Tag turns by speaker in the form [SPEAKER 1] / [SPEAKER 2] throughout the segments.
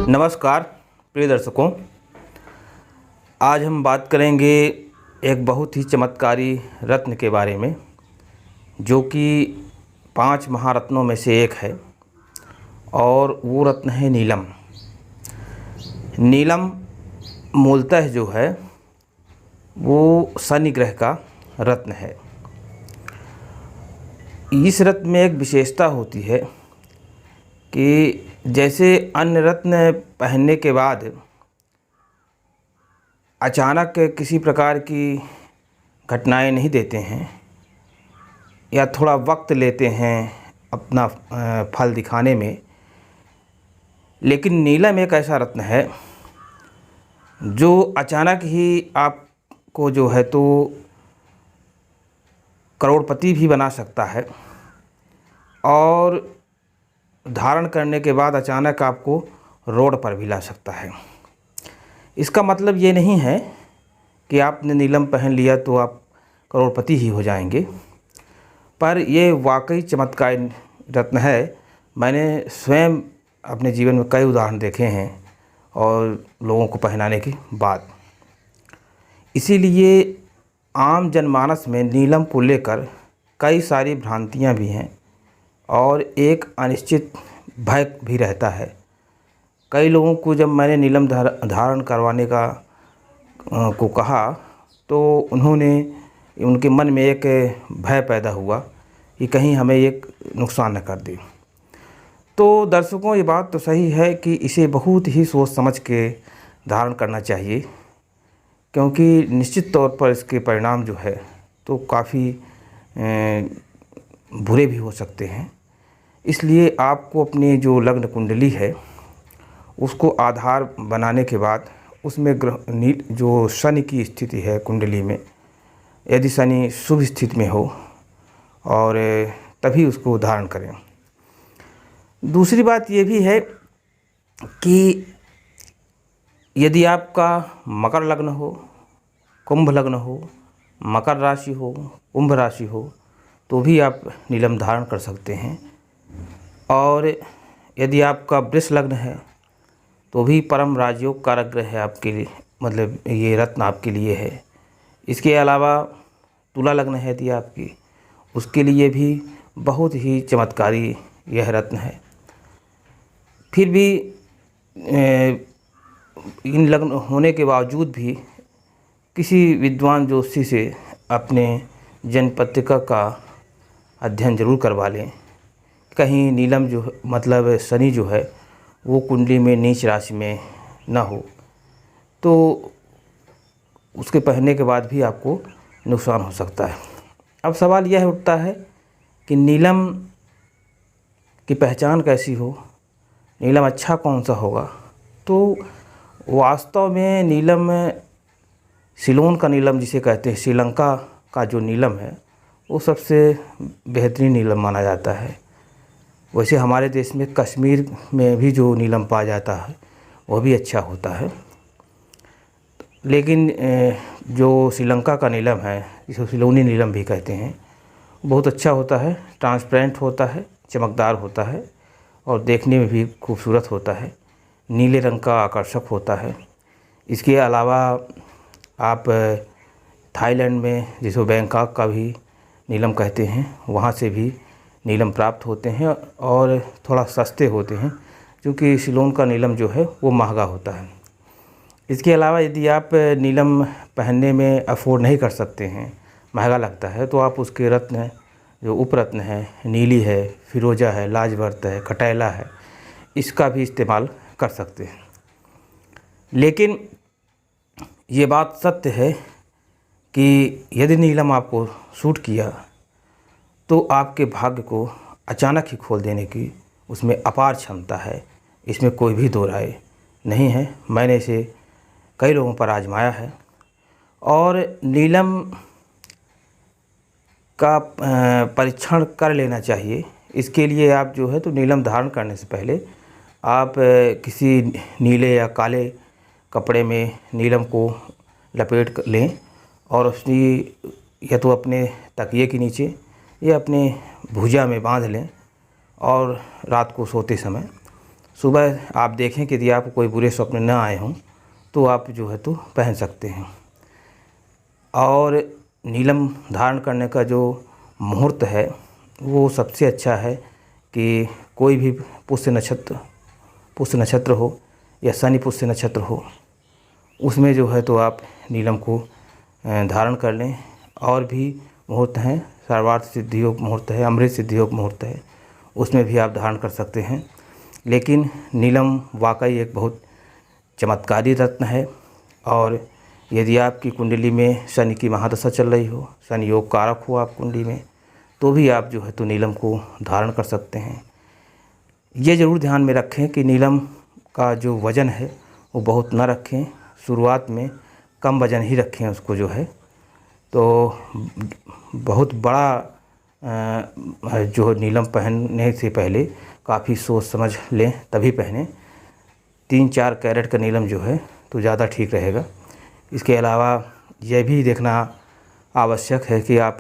[SPEAKER 1] नमस्कार प्रिय दर्शकों, आज हम बात करेंगे एक बहुत ही चमत्कारी रत्न के बारे में, जो कि 5 महारत्नों में से एक है और वो रत्न है नीलम। नीलम मूलतः जो है वो शनि ग्रह का रत्न है। इस रत्न में एक विशेषता होती है कि जैसे अन्य रत्न पहनने के बाद अचानक किसी प्रकार की घटनाएं नहीं देते हैं या थोड़ा वक्त लेते हैं अपना फल दिखाने में, लेकिन नीलम एक ऐसा रत्न है जो अचानक ही आपको जो है तो करोड़पति भी बना सकता है और धारण करने के बाद अचानक आपको रोड पर भी ला सकता है। इसका मतलब ये नहीं है कि आपने नीलम पहन लिया तो आप करोड़पति ही हो जाएंगे, पर ये वाकई चमत्कारी रत्न है। मैंने स्वयं अपने जीवन में कई उदाहरण देखे हैं और लोगों को पहनाने के बाद। इसीलिए आम जनमानस में नीलम को लेकर कई सारी भ्रांतियां भी हैं और एक अनिश्चित भय भी रहता है। कई लोगों को जब मैंने नीलम धारण करवाने को कहा तो उनके मन में एक भय पैदा हुआ कि कहीं हमें एक नुकसान न कर दे। तो दर्शकों, ये बात तो सही है कि इसे बहुत ही सोच समझ के धारण करना चाहिए, क्योंकि निश्चित तौर पर इसके परिणाम जो है तो काफ़ी बुरे भी हो सकते हैं। इसलिए आपको अपनी जो लग्न कुंडली है उसको आधार बनाने के बाद उसमें जो शनि की स्थिति है कुंडली में, यदि शनि शुभ स्थिति में हो और तभी उसको धारण करें। दूसरी बात ये भी है कि यदि आपका मकर लग्न हो, कुंभ लग्न हो, मकर राशि हो, कुंभ राशि हो, तो भी आप नीलम धारण कर सकते हैं। और यदि आपका वृष लग्न है तो भी परम राजयोग कारक ग्रह है आपके लिए, मतलब ये रत्न आपके लिए है। इसके अलावा तुला लग्न है यदि आपकी, उसके लिए भी बहुत ही चमत्कारी यह रत्न है। फिर भी इन लग्न होने के बावजूद भी किसी विद्वान ज्योतिषी से अपने जन्मपत्रिका का अध्ययन जरूर करवा लें। कहीं नीलम जो मतलब शनि जो है वो कुंडली में नीच राशि में ना हो, तो उसके पहनने के बाद भी आपको नुकसान हो सकता है। अब सवाल यह उठता है कि नीलम की पहचान कैसी हो, नीलम अच्छा कौन सा होगा। तो वास्तव में नीलम, सिलोन का नीलम जिसे कहते हैं, श्रीलंका का जो नीलम है वो सबसे बेहतरीन नीलम माना जाता है। वैसे हमारे देश में कश्मीर में भी जो नीलम पाया जाता है वह भी अच्छा होता है, लेकिन जो श्रीलंका का नीलम है, जिसे सिलोनी नीलम भी कहते हैं, बहुत अच्छा होता है। ट्रांसपेरेंट होता है, चमकदार होता है और देखने में भी खूबसूरत होता है, नीले रंग का आकर्षक होता है। इसके अलावा आप थाईलैंड में, जिसे बैंकॉक का भी नीलम कहते हैं, वहाँ से भी नीलम प्राप्त होते हैं और थोड़ा सस्ते होते हैं, क्योंकि सिलोन का नीलम जो है वो महंगा होता है। इसके अलावा यदि आप नीलम पहनने में अफोर्ड नहीं कर सकते हैं, महंगा लगता है, तो आप उसके रत्न जो उपरत्न है, नीली है, फिरोजा है, लाजवर्त है, खटैला है, इसका भी इस्तेमाल कर सकते हैं। लेकिन ये बात सत्य है कि यदि नीलम आपको सूट किया तो आपके भाग्य को अचानक ही खोल देने की उसमें अपार क्षमता है, इसमें कोई भी दो राय नहीं है। मैंने इसे कई लोगों पर आजमाया है और नीलम का परीक्षण कर लेना चाहिए। इसके लिए आप जो है तो नीलम धारण करने से पहले आप किसी नीले या काले कपड़े में नीलम को लपेट कर लें और उसकी या तो अपने तकिए के नीचे या अपने भुजा में बांध लें और रात को सोते समय सुबह आप देखें कि यदि आपको कोई बुरे स्वप्न न आए हों तो आप जो है तो पहन सकते हैं। और नीलम धारण करने का जो मुहूर्त है वो सबसे अच्छा है कि कोई भी पुष्य नक्षत्र हो या शनि पुष्य नक्षत्र हो, उसमें जो है तो आप नीलम को धारण कर लें। और भी मुहूर्त हैं, सर्वार्थ सिद्धि योग मुहूर्त है, अमृत सिद्धि योग मुहूर्त है, उसमें भी आप धारण कर सकते हैं। लेकिन नीलम वाकई एक बहुत चमत्कारी रत्न है। और यदि आपकी कुंडली में शनि की महादशा चल रही हो, शनि योग कारक हो आप कुंडली में, तो भी आप जो है तो नीलम को धारण कर सकते हैं। ये ज़रूर ध्यान में रखें कि नीलम का जो वज़न है वो बहुत ना रखें, शुरुआत में कम वज़न ही रखें उसको जो है। तो बहुत बड़ा जो नीलम पहनने से पहले काफ़ी सोच समझ लें तभी पहने। 3-4 कैरेट का नीलम जो है तो ज़्यादा ठीक रहेगा। इसके अलावा यह भी देखना आवश्यक है कि आप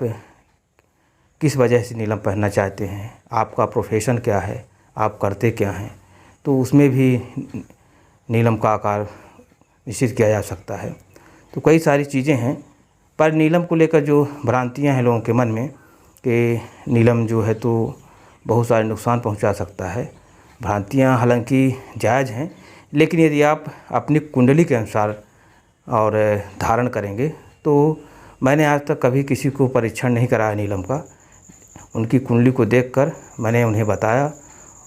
[SPEAKER 1] किस वजह से नीलम पहनना चाहते हैं, आपका प्रोफेशन क्या है, आप करते क्या हैं, तो उसमें भी नीलम का आकार निश्चित किया जा सकता है। तो कई सारी चीज़ें हैं, पर नीलम को लेकर जो भ्रांतियां हैं लोगों के मन में कि नीलम जो है तो बहुत सारे नुकसान पहुंचा सकता है। भ्रांतियां हालांकि जायज़ हैं, लेकिन यदि आप अपनी कुंडली के अनुसार और धारण करेंगे तो मैंने आज तक कभी किसी को परीक्षण नहीं कराया नीलम का। उनकी कुंडली को देखकर मैंने उन्हें बताया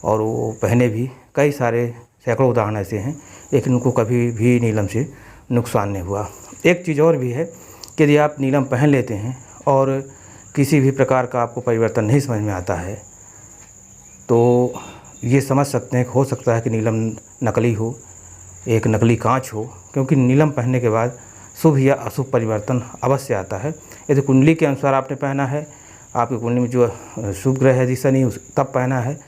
[SPEAKER 1] और वो पहने भी। कई सारे सैकड़ों उदाहरण ऐसे हैं, लेकिन उनको कभी भी नीलम से नुकसान नहीं हुआ। एक चीज़ और भी है कि यदि आप नीलम पहन लेते हैं और किसी भी प्रकार का आपको परिवर्तन नहीं समझ में आता है तो ये समझ सकते हैं कि हो सकता है कि नीलम नकली हो, एक नकली कांच हो, क्योंकि नीलम पहनने के बाद शुभ या अशुभ परिवर्तन अवश्य आता है। यदि कुंडली के अनुसार आपने पहना है, आपकी कुंडली में जो शुभ ग्रह यदि शनि तब पहना है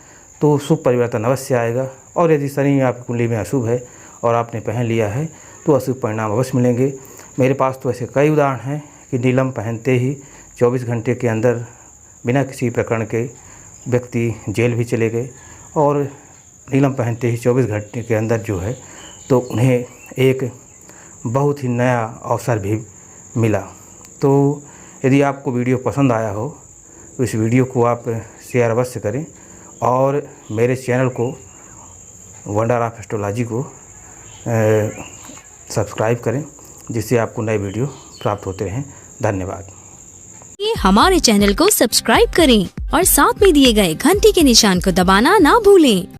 [SPEAKER 1] तो शुभ परिवर्तन अवश्य आएगा। और यदि शनि आपकी कुंडली में अशुभ है और आपने पहन लिया है तो अशुभ परिणाम अवश्य मिलेंगे। मेरे पास तो ऐसे कई उदाहरण हैं कि नीलम पहनते ही 24 घंटे के अंदर बिना किसी प्रकरण के व्यक्ति जेल भी चले गए, और नीलम पहनते ही 24 घंटे के अंदर जो है तो उन्हें एक बहुत ही नया अवसर भी मिला। तो यदि आपको वीडियो पसंद आया हो तो इस वीडियो को आप शेयर अवश्य करें और मेरे चैनल को वंडर ऑफ एस्ट्रोलॉजी को सब्सक्राइब करें, जिससे आपको नए वीडियो प्राप्त होते रहें। धन्यवाद।
[SPEAKER 2] हमारे चैनल को सब्सक्राइब करें और साथ में दिए गए घंटी के निशान को दबाना ना भूलें।